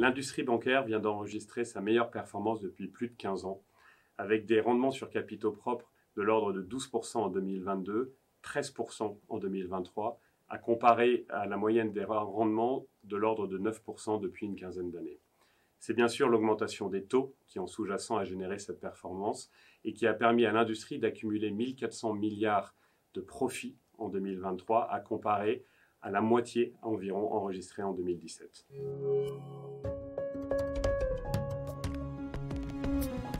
L'industrie bancaire vient d'enregistrer sa meilleure performance depuis plus de 15 ans, avec des rendements sur capitaux propres de l'ordre de 12% en 2022, 13% en 2023, à comparer à la moyenne des rendements de l'ordre de 9% depuis une quinzaine d'années. C'est bien sûr l'augmentation des taux qui, en sous-jacent, a généré cette performance et qui a permis à l'industrie d'accumuler 1400 milliards de profits en 2023, à comparer à la moitié environ enregistrée en 2017.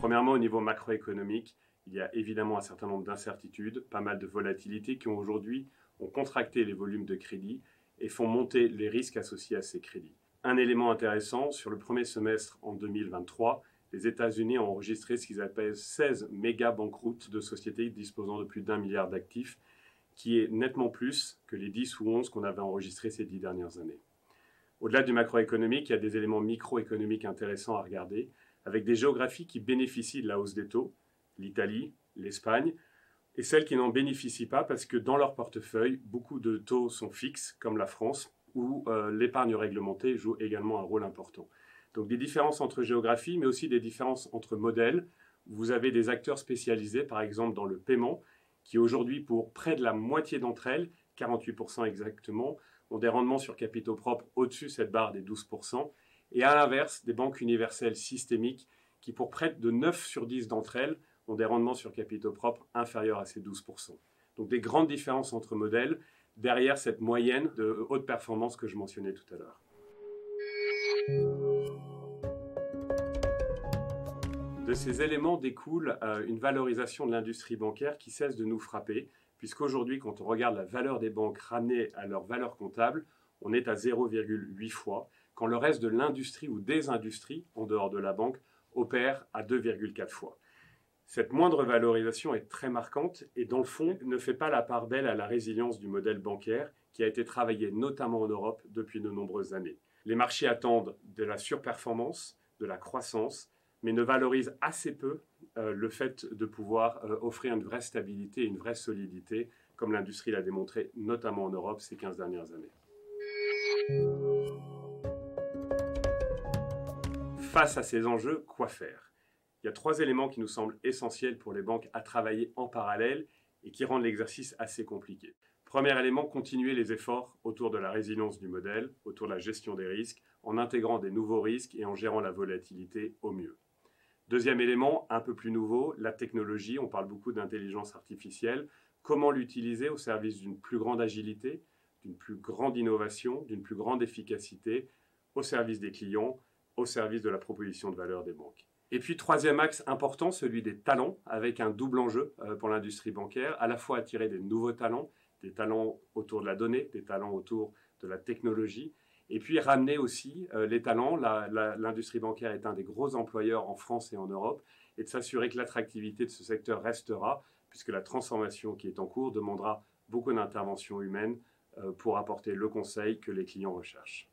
Premièrement, au niveau macroéconomique, il y a évidemment un certain nombre d'incertitudes, pas mal de volatilités qui aujourd'hui ont contracté les volumes de crédit et font monter les risques associés à ces crédits. Un élément intéressant, sur le premier semestre en 2023, les États-Unis ont enregistré ce qu'ils appellent 16 méga banqueroutes de sociétés disposant de plus d'1 milliard d'actifs, qui est nettement plus que les 10 ou 11 qu'on avait enregistrés ces 10 dernières années. Au-delà du macroéconomique, il y a des éléments microéconomiques intéressants à regarder, avec des géographies qui bénéficient de la hausse des taux, l'Italie, l'Espagne, et celles qui n'en bénéficient pas parce que dans leur portefeuille, beaucoup de taux sont fixes, comme la France, où l'épargne réglementée joue également un rôle important. Donc des différences entre géographies, mais aussi des différences entre modèles. Vous avez des acteurs spécialisés, par exemple dans le paiement, qui aujourd'hui, pour près de la moitié d'entre elles, 48% exactement, ont des rendements sur capitaux propres au-dessus de cette barre des 12%. Et à l'inverse, des banques universelles systémiques qui, pour près de 9 sur 10 d'entre elles, ont des rendements sur capitaux propres inférieurs à ces 12%. Donc des grandes différences entre modèles derrière cette moyenne de haute performance que je mentionnais tout à l'heure. De ces éléments découle une valorisation de l'industrie bancaire qui cesse de nous frapper, puisqu'aujourd'hui, quand on regarde la valeur des banques ramenée à leur valeur comptable, on est à 0,8 fois, quand le reste de l'industrie ou des industries, en dehors de la banque, opère à 2,4 fois. Cette moindre valorisation est très marquante et, dans le fond, ne fait pas la part belle à la résilience du modèle bancaire qui a été travaillé notamment en Europe depuis de nombreuses années. Les marchés attendent de la surperformance, de la croissance, mais ne valorisent assez peu le fait de pouvoir offrir une vraie stabilité et une vraie solidité, comme l'industrie l'a démontré notamment en Europe ces 15 dernières années. Face à ces enjeux, quoi faire ? Il y a 3 éléments qui nous semblent essentiels pour les banques à travailler en parallèle et qui rendent l'exercice assez compliqué. Premier élément, continuer les efforts autour de la résilience du modèle, autour de la gestion des risques, en intégrant des nouveaux risques et en gérant la volatilité au mieux. Deuxième élément, un peu plus nouveau, la technologie. On parle beaucoup d'intelligence artificielle. Comment l'utiliser au service d'une plus grande agilité, d'une plus grande innovation, d'une plus grande efficacité, au service des clients, au service de la proposition de valeur des banques. Et puis, troisième axe important, celui des talents, avec un double enjeu pour l'industrie bancaire, à la fois attirer des nouveaux talents, des talents autour de la donnée, des talents autour de la technologie, et puis ramener aussi les talents. L'industrie bancaire est un des gros employeurs en France et en Europe, et de s'assurer que l'attractivité de ce secteur restera, puisque la transformation qui est en cours demandera beaucoup d'interventions humaines pour apporter le conseil que les clients recherchent.